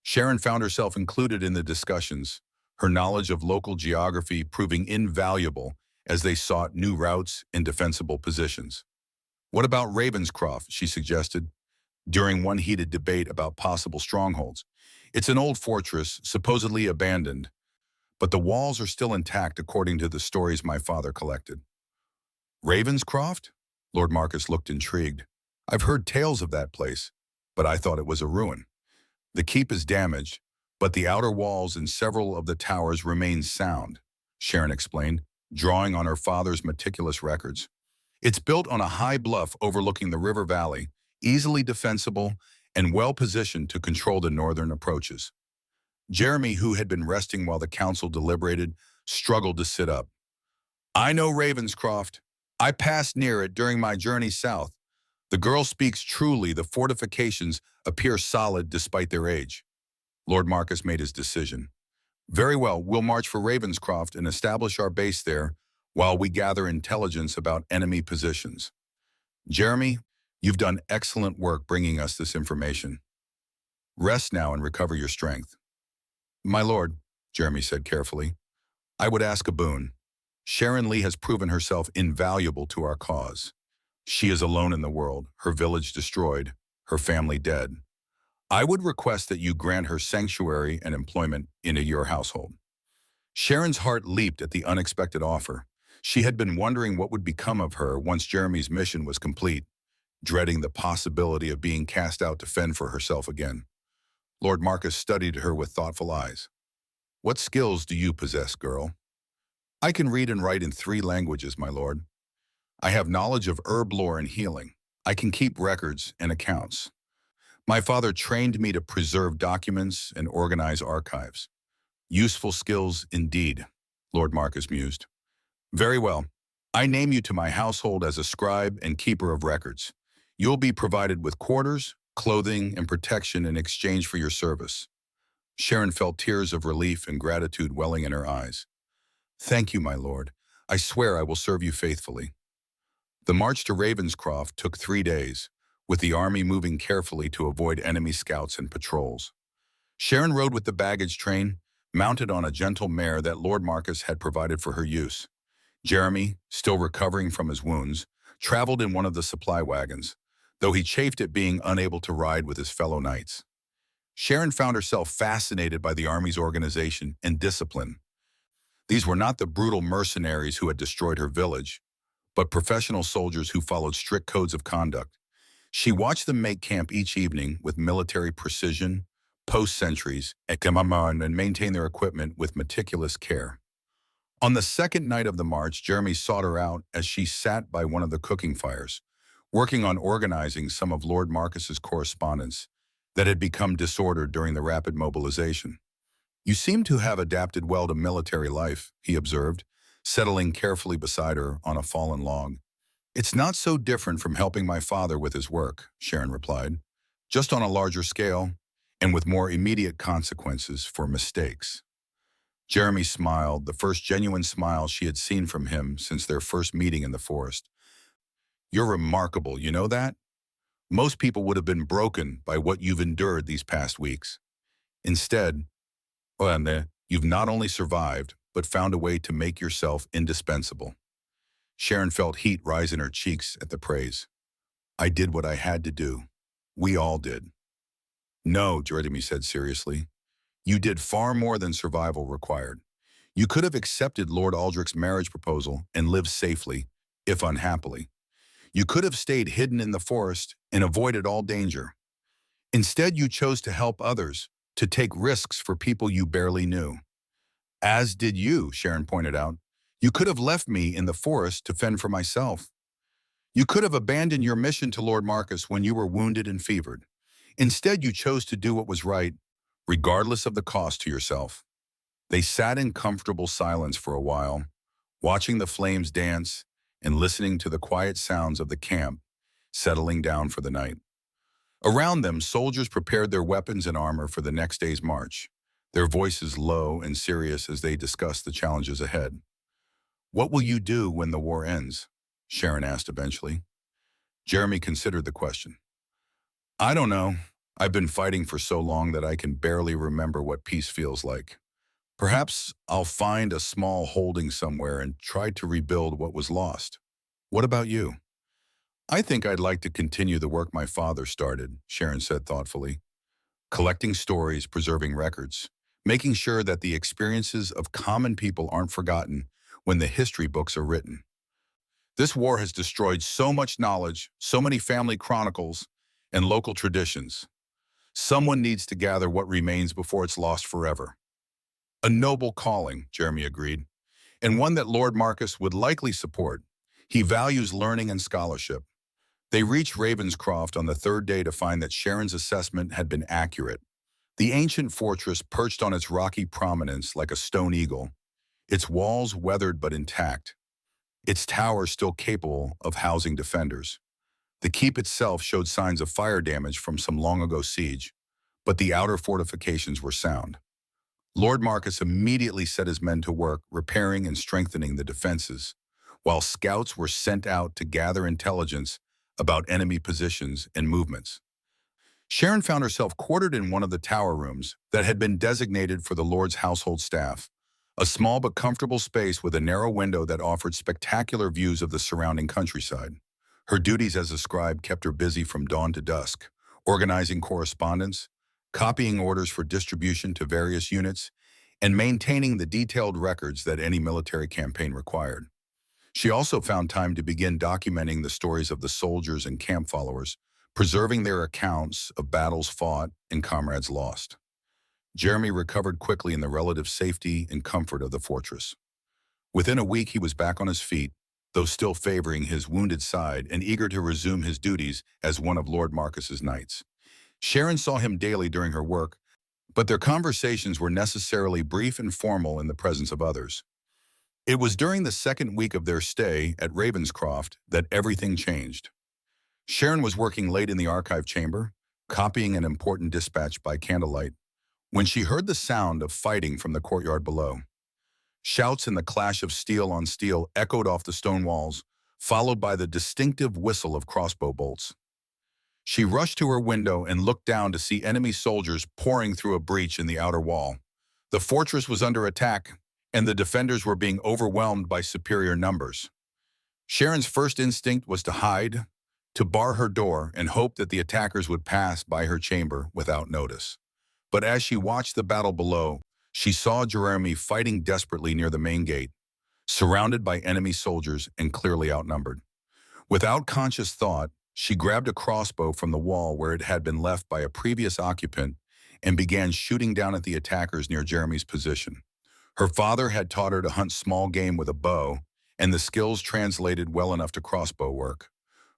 Speaker 1: Sharon found herself included in the discussions, her knowledge of local geography proving invaluable as they sought new routes and defensible positions. What about Ravenscroft? She suggested, during one heated debate about possible strongholds. It's an old fortress, supposedly abandoned, but the walls are still intact according to the stories my father collected. Ravenscroft? Lord Marcus looked intrigued. I've heard tales of that place, but I thought it was a ruin. The keep is damaged, but the outer walls and several of the towers remain sound, Sharon explained, drawing on her father's meticulous records. It's built on a high bluff overlooking the river valley, easily defensible and well-positioned to control the northern approaches. Jeremy, who had been resting while the council deliberated, struggled to sit up. I know Ravenscroft. I passed near it during my journey south. The girl speaks truly. The fortifications appear solid despite their age. Lord Marcus made his decision. Very well, we'll march for Ravenscroft and establish our base there while we gather intelligence about enemy positions. Jeremy, you've done excellent work bringing us this information. Rest now and recover your strength. My lord, Jeremy said carefully, I would ask a boon. Sharon Lee has proven herself invaluable to our cause. She is alone in the world, her village destroyed, her family dead. I would request that you grant her sanctuary and employment in your household. Sharon's heart leaped at the unexpected offer. She had been wondering what would become of her once Jeremy's mission was complete, dreading the possibility of being cast out to fend for herself again. Lord Marcus studied her with thoughtful eyes. What skills do you possess, girl? I can read and write in 3 languages, my lord. I have knowledge of herb lore and healing. I can keep records and accounts. My father trained me to preserve documents and organize archives. Useful skills indeed, Lord Marcus mused. Very well. I name you to my household as a scribe and keeper of records. You'll be provided with quarters, clothing, and protection in exchange for your service. Sharon felt tears of relief and gratitude welling in her eyes. Thank you, my lord. I swear I will serve you faithfully. The march to Ravenscroft took 3 days, with the army moving carefully to avoid enemy scouts and patrols. Sharon rode with the baggage train, mounted on a gentle mare that Lord Marcus had provided for her use. Jeremy, still recovering from his wounds, traveled in one of the supply wagons, though he chafed at being unable to ride with his fellow knights. Sharon found herself fascinated by the army's organization and discipline. These were not the brutal mercenaries who had destroyed her village, but professional soldiers who followed strict codes of conduct. She watched them make camp each evening with military precision, post sentries, and maintain their equipment with meticulous care. On the second night of the march, Jeremy sought her out as she sat by one of the cooking fires, working on organizing some of Lord Marcus's correspondence that had become disordered during the rapid mobilization. You seem to have adapted well to military life, he observed, settling carefully beside her on a fallen log. "It's not so different from helping my father with his work," Sharon replied, "just on a larger scale and with more immediate consequences for mistakes." Jeremy smiled, the first genuine smile she had seen from him since their first meeting in the forest. "You're remarkable, you know that? Most people would have been broken by what you've endured these past weeks. Instead, you've not only survived, but found a way to make yourself indispensable." Sharon felt heat rise in her cheeks at the praise. "I did what I had to do. We all did." "No," Jeremy said seriously. "You did far more than survival required. You could have accepted Lord Aldrich's marriage proposal and lived safely, if unhappily. You could have stayed hidden in the forest and avoided all danger. Instead, you chose to help others, to take risks for people you barely knew. As did you," Sharon pointed out. "You could have left me in the forest to fend for myself. You could have abandoned your mission to Lord Marcus when you were wounded and fevered. Instead, you chose to do what was right, regardless of the cost to yourself." They sat in comfortable silence for a while, watching the flames dance and listening to the quiet sounds of the camp settling down for the night. Around them, soldiers prepared their weapons and armor for the next day's march, their voices low and serious as they discussed the challenges ahead. "What will you do when the war ends?" Sharon asked eventually. Jeremy considered the question. "I don't know. I've been fighting for so long that I can barely remember what peace feels like. Perhaps I'll find a small holding somewhere and try to rebuild what was lost. What about you?" "I think I'd like to continue the work my father started," Sharon said thoughtfully. "Collecting stories, preserving records, making sure that the experiences of common people aren't forgotten when the history books are written. This war has destroyed so much knowledge, so many family chronicles, and local traditions. Someone needs to gather what remains before it's lost forever." "A noble calling," Jeremy agreed, "and one that Lord Marcus would likely support. He values learning and scholarship." They reached Ravenscroft on the third day to find that Sharon's assessment had been accurate. The ancient fortress perched on its rocky prominence like a stone eagle, its walls weathered but intact, its towers still capable of housing defenders. The keep itself showed signs of fire damage from some long-ago siege, but the outer fortifications were sound. Lord Marcus immediately set his men to work repairing and strengthening the defenses, while scouts were sent out to gather intelligence about enemy positions and movements. Sharon found herself quartered in one of the tower rooms that had been designated for the Lord's household staff, a small but comfortable space with a narrow window that offered spectacular views of the surrounding countryside. Her duties as a scribe kept her busy from dawn to dusk, organizing correspondence, copying orders for distribution to various units, and maintaining the detailed records that any military campaign required. She also found time to begin documenting the stories of the soldiers and camp followers, preserving their accounts of battles fought and comrades lost. Jeremy recovered quickly in the relative safety and comfort of the fortress. Within a week, he was back on his feet, though still favoring his wounded side and eager to resume his duties as one of Lord Marcus's knights. Sharon saw him daily during her work, but their conversations were necessarily brief and formal in the presence of others. It was during the second week of their stay at Ravenscroft that everything changed. Sharon was working late in the archive chamber, copying an important dispatch by candlelight, when she heard the sound of fighting from the courtyard below. Shouts and the clash of steel on steel echoed off the stone walls, followed by the distinctive whistle of crossbow bolts. She rushed to her window and looked down to see enemy soldiers pouring through a breach in the outer wall. The fortress was under attack, and the defenders were being overwhelmed by superior numbers. Sharon's first instinct was to hide, to bar her door and hope that the attackers would pass by her chamber without notice. But as she watched the battle below, she saw Jeremy fighting desperately near the main gate, surrounded by enemy soldiers and clearly outnumbered. Without conscious thought, she grabbed a crossbow from the wall where it had been left by a previous occupant and began shooting down at the attackers near Jeremy's position. Her father had taught her to hunt small game with a bow, and the skills translated well enough to crossbow work.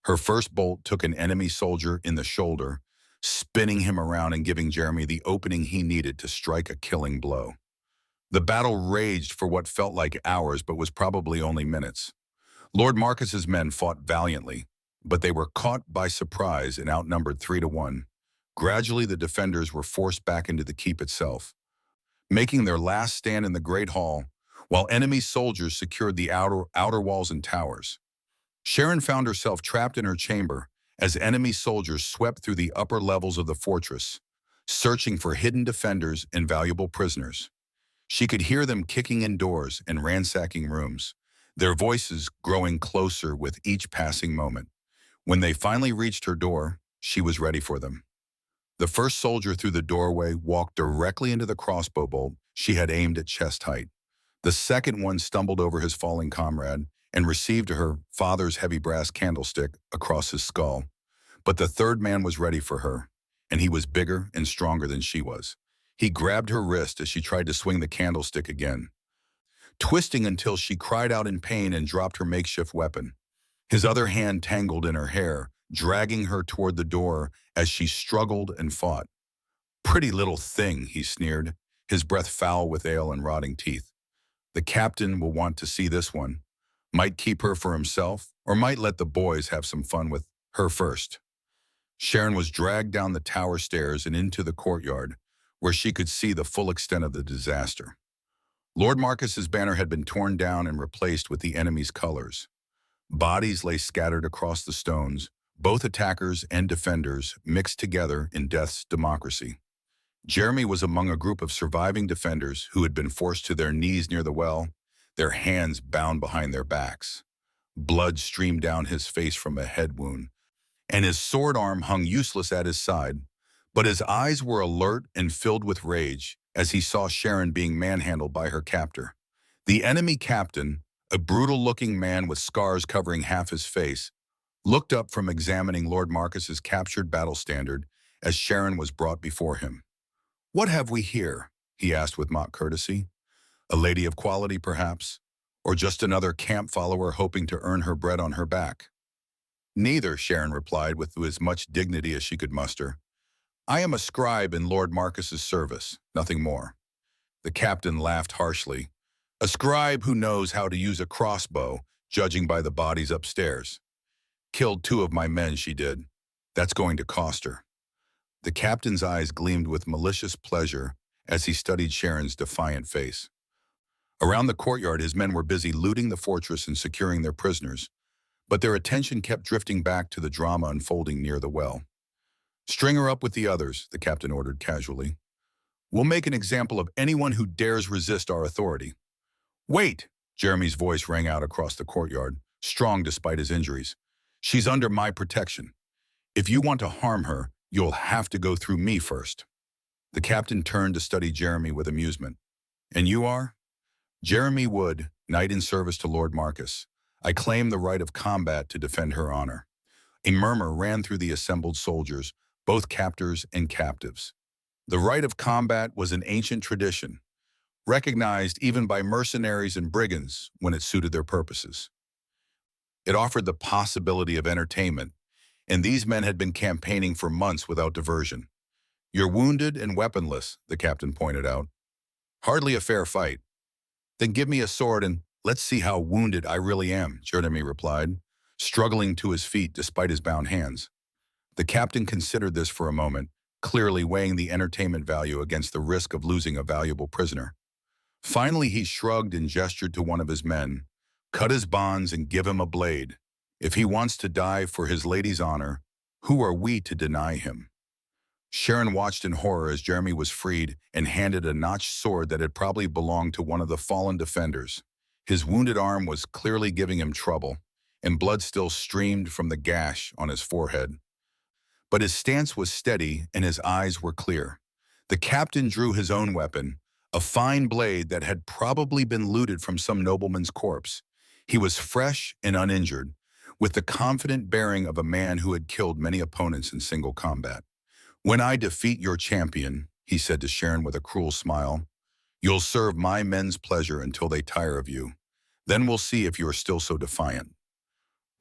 Speaker 1: Her first bolt took an enemy soldier in the shoulder, spinning him around and giving Jeremy the opening he needed to strike a killing blow. The battle raged for what felt like hours but was probably only minutes. Lord Marcus's men fought valiantly, but they were caught by surprise and outnumbered 3-1. Gradually, the defenders were forced back into the keep itself, making their last stand in the Great Hall, while enemy soldiers secured the outer walls and towers. Sharon found herself trapped in her chamber as enemy soldiers swept through the upper levels of the fortress, searching for hidden defenders and valuable prisoners. She could hear them kicking in doors and ransacking rooms, their voices growing closer with each passing moment. When they finally reached her door, she was ready for them. The first soldier through the doorway walked directly into the crossbow bolt she had aimed at chest height. The second one stumbled over his falling comrade and received her father's heavy brass candlestick across his skull. But the third man was ready for her, and he was bigger and stronger than she was. He grabbed her wrist as she tried to swing the candlestick again, twisting until she cried out in pain and dropped her makeshift weapon. His other hand tangled in her hair, dragging her toward the door as she struggled and fought. "Pretty little thing," he sneered, his breath foul with ale and rotting teeth. "The captain will want to see this one. Might keep her for himself, or might let the boys have some fun with her first." Sharon was dragged down the tower stairs and into the courtyard, where she could see the full extent of the disaster. Lord Marcus's banner had been torn down and replaced with the enemy's colors. Bodies lay scattered across the stones, both attackers and defenders mixed together in death's democracy. Jeremy was among a group of surviving defenders who had been forced to their knees near the well, their hands bound behind their backs. Blood streamed down his face from a head wound, and his sword arm hung useless at his side, but his eyes were alert and filled with rage as he saw Sharon being manhandled by her captor. The enemy captain, a brutal-looking man with scars covering half his face, looked up from examining Lord Marcus's captured battle standard as Sharon was brought before him. "What have we here?" he asked with mock courtesy. "A lady of quality, perhaps? Or just another camp follower hoping to earn her bread on her back?" "Neither," Sharon replied with as much dignity as she could muster. "I am a scribe in Lord Marcus's service, nothing more." The captain laughed harshly. "A scribe who knows how to use a crossbow, judging by the bodies upstairs. Killed 2 of my men, she did. That's going to cost her." The captain's eyes gleamed with malicious pleasure as he studied Sharon's defiant face. Around the courtyard, his men were busy looting the fortress and securing their prisoners, but their attention kept drifting back to the drama unfolding near the well. "String her up with the others," the captain ordered casually. "We'll make an example of anyone who dares resist our authority." "Wait!" Jeremy's voice rang out across the courtyard, strong despite his injuries. "She's under my protection. If you want to harm her, you'll have to go through me first." The captain turned to study Jeremy with amusement. "And you are?" "Jeremy Wood, knight in service to Lord Marcus. I claim the right of combat to defend her honor." A murmur ran through the assembled soldiers, both captors and captives. The right of combat was an ancient tradition, recognized even by mercenaries and brigands when it suited their purposes. It offered the possibility of entertainment, and these men had been campaigning for months without diversion. "You're wounded and weaponless," the captain pointed out. "Hardly a fair fight." "Then give me a sword and let's see how wounded I really am," Jeremy replied, struggling to his feet despite his bound hands. The captain considered this for a moment, clearly weighing the entertainment value against the risk of losing a valuable prisoner. Finally, he shrugged and gestured to one of his men. "Cut his bonds and give him a blade. If he wants to die for his lady's honor, who are we to deny him?" Sharon watched in horror as Jeremy was freed and handed a notched sword that had probably belonged to one of the fallen defenders. His wounded arm was clearly giving him trouble, and blood still streamed from the gash on his forehead. But his stance was steady and his eyes were clear. The captain drew his own weapon, a fine blade that had probably been looted from some nobleman's corpse. He was fresh and uninjured, with the confident bearing of a man who had killed many opponents in single combat. "When I defeat your champion," he said to Sharon with a cruel smile, "you'll serve my men's pleasure until they tire of you. Then we'll see if you are still so defiant."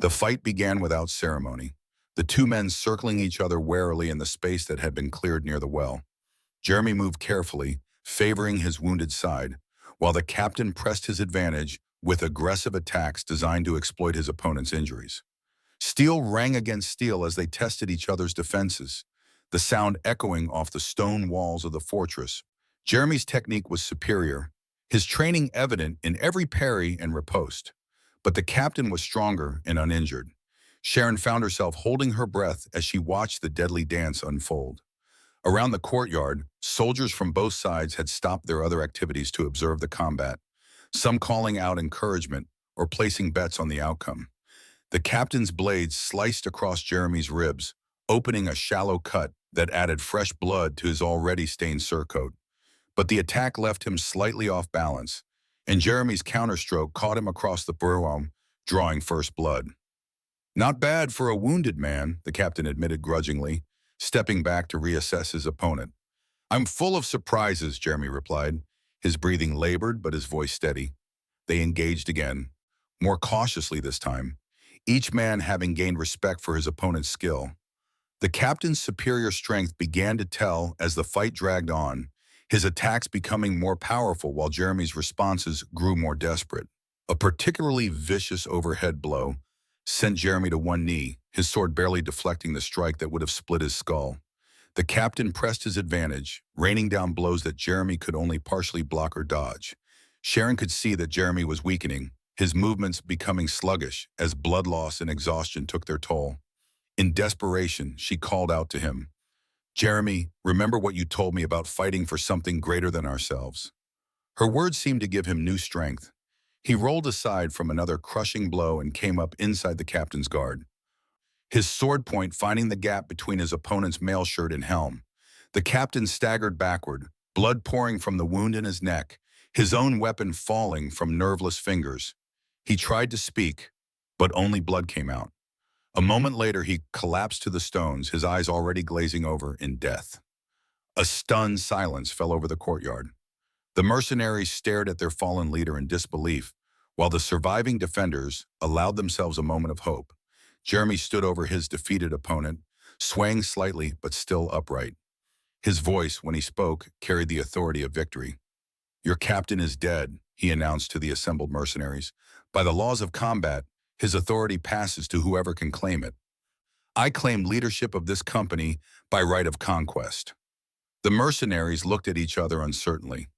Speaker 1: The fight began without ceremony, the 2 men circling each other warily in the space that had been cleared near the well. Jeremy moved carefully, favoring his wounded side, while the captain pressed his advantage with aggressive attacks designed to exploit his opponent's injuries. Steel rang against steel as they tested each other's defenses, the sound echoing off the stone walls of the fortress. Jeremy's technique was superior, his training evident in every parry and riposte. But the captain was stronger and uninjured. Sharon found herself holding her breath as she watched the deadly dance unfold. Around the courtyard, soldiers from both sides had stopped their other activities to observe the combat, some calling out encouragement or placing bets on the outcome. The captain's blade sliced across Jeremy's ribs, opening a shallow cut that added fresh blood to his already stained surcoat. But the attack left him slightly off balance, and Jeremy's counterstroke caught him across the forearm, drawing first blood. "Not bad for a wounded man," the captain admitted grudgingly, stepping back to reassess his opponent. "I'm full of surprises," Jeremy replied, his breathing labored but his voice steady. They engaged again, more cautiously this time, each man having gained respect for his opponent's skill. The captain's superior strength began to tell as the fight dragged on, his attacks becoming more powerful while Jeremy's responses grew more desperate. A particularly vicious overhead blow sent Jeremy to one knee, his sword barely deflecting the strike that would have split his skull. The captain pressed his advantage, raining down blows that Jeremy could only partially block or dodge. Sharon could see that Jeremy was weakening, his movements becoming sluggish as blood loss and exhaustion took their toll. In desperation, she called out to him, "Jeremy, remember what you told me about fighting for something greater than ourselves." Her words seemed to give him new strength. He rolled aside from another crushing blow and came up inside the captain's guard, his sword point finding the gap between his opponent's mail shirt and helm. The captain staggered backward, blood pouring from the wound in his neck, his own weapon falling from nerveless fingers. He tried to speak, but only blood came out. A moment later, he collapsed to the stones, his eyes already glazing over in death. A stunned silence fell over the courtyard. The mercenaries stared at their fallen leader in disbelief, while the surviving defenders allowed themselves a moment of hope. Jeremy stood over his defeated opponent, swaying slightly but still upright. His voice, when he spoke, carried the authority of victory. "Your captain is dead," he announced to the assembled mercenaries. "By the laws of combat, his authority passes to whoever can claim it. I claim leadership of this company by right of conquest." The mercenaries looked at each other uncertainly.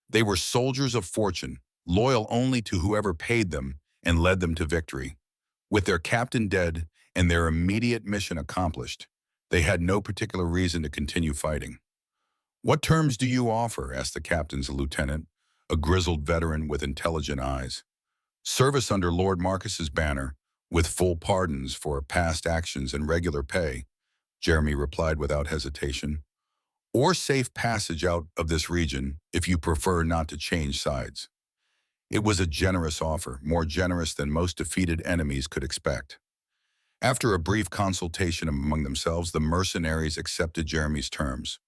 Speaker 1: They were soldiers of fortune, loyal only to whoever paid them and led them to victory. With their captain dead and their immediate mission accomplished, they had no particular reason to continue fighting. "What terms do you offer?" asked the captain's lieutenant, a grizzled veteran with intelligent eyes. "Service under Lord Marcus's banner, with full pardons for past actions and regular pay," Jeremy replied without hesitation. "Or safe passage out of this region if you prefer not to change sides." It was a generous offer, more generous than most defeated enemies could expect. After a brief consultation among themselves, the mercenaries accepted Jeremy's terms.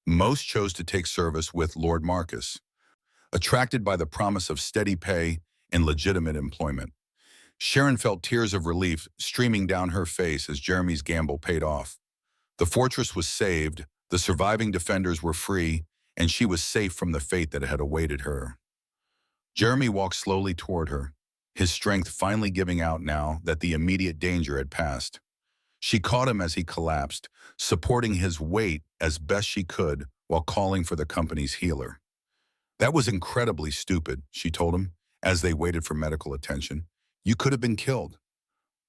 Speaker 1: Most chose to take service with Lord Marcus, attracted by the promise of steady pay and legitimate employment. Sharon felt tears of relief streaming down her face as Jeremy's gamble paid off. The fortress was saved, the surviving defenders were free, and she was safe from the fate that had awaited her. Jeremy walked slowly toward her, his strength finally giving out now that the immediate danger had passed. She caught him as he collapsed, supporting his weight as best she could while calling for the company's healer. "That was incredibly stupid," she told him, as they waited for medical attention. "You could have been killed."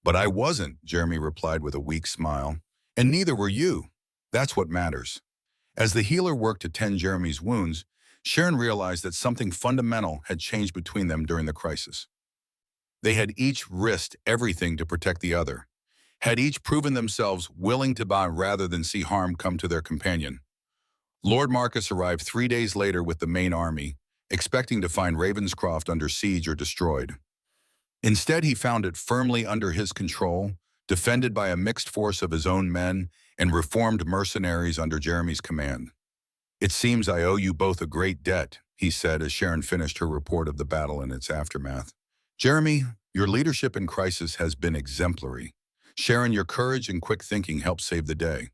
Speaker 1: "But I wasn't," Jeremy replied with a weak smile. "And neither were you. That's what matters." As the healer worked to tend Jeremy's wounds, Sharon realized that something fundamental had changed between them during the crisis. They had each risked everything to protect the other, had each proven themselves willing to bond rather than see harm come to their companion. Lord Marcus arrived 3 days later with the main army, expecting to find Ravenscroft under siege or destroyed. Instead, he found it firmly under his control, defended by a mixed force of his own men and reformed mercenaries under Jeremy's command. "It seems I owe you both a great debt," he said as Sharon finished her report of the battle and its aftermath. "Jeremy, your leadership in crisis has been exemplary. Sharon, your courage and quick thinking helped save the day."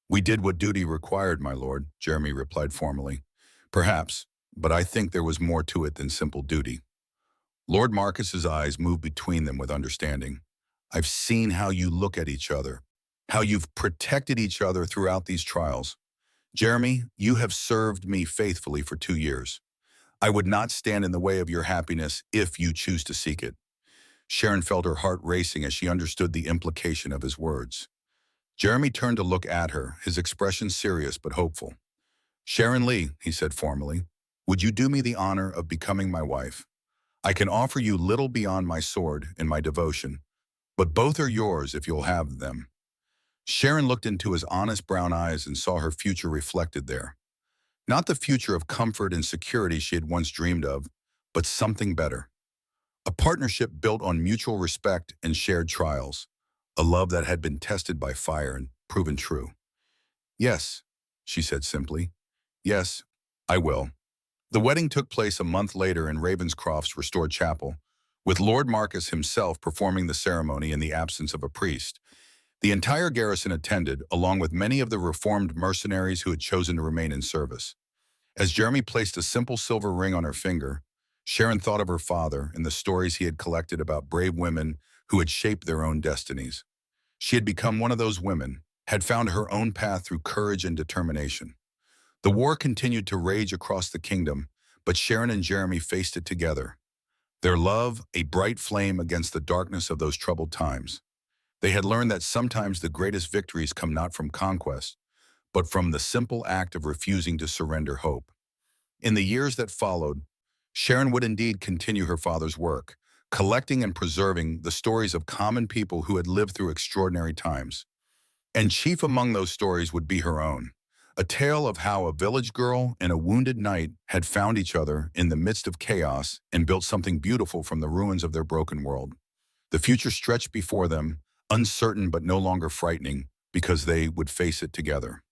Speaker 1: "We did what duty required, my lord," Jeremy replied formally. "Perhaps, but I think there was more to it than simple duty. Lord Marcus's eyes moved between them with understanding. I've seen how you look at each other, how you've protected each other throughout these trials. Jeremy, you have served me faithfully for 2 years. I would not stand in the way of your happiness if you choose to seek it. Sharon felt her heart racing as she understood the implication of his words. Jeremy turned to look at her, his expression serious but hopeful. Sharon Lee, he said formally, would you do me the honor of becoming my wife? I can offer you little beyond my sword and my devotion, but both are yours if you'll have them. Sharon looked into his honest brown eyes and saw her future reflected there. Not the future of comfort and security she had once dreamed of, but something better. A partnership built on mutual respect and shared trials. A love that had been tested by fire and proven true. Yes, she said simply. Yes, I will. The wedding took place a month later in Ravenscroft's restored chapel, with Lord Marcus himself performing the ceremony in the absence of a priest. The entire garrison attended, along with many of the reformed mercenaries who had chosen to remain in service. As Jeremy placed a simple silver ring on her finger, Sharon thought of her father and the stories he had collected about brave women who had shaped their own destinies. She had become one of those women, had found her own path through courage and determination. The war continued to rage across the kingdom, but Sharon and Jeremy faced it together. Their love, a bright flame against the darkness of those troubled times. They had learned that sometimes the greatest victories come not from conquest, but from the simple act of refusing to surrender hope. In the years that followed, Sharon would indeed continue her father's work, collecting and preserving the stories of common people who had lived through extraordinary times. And chief among those stories would be her own, a tale of how a village girl and a wounded knight had found each other in the midst of chaos and built something beautiful from the ruins of their broken world. The future stretched before them, uncertain but no longer frightening, because they would face it together.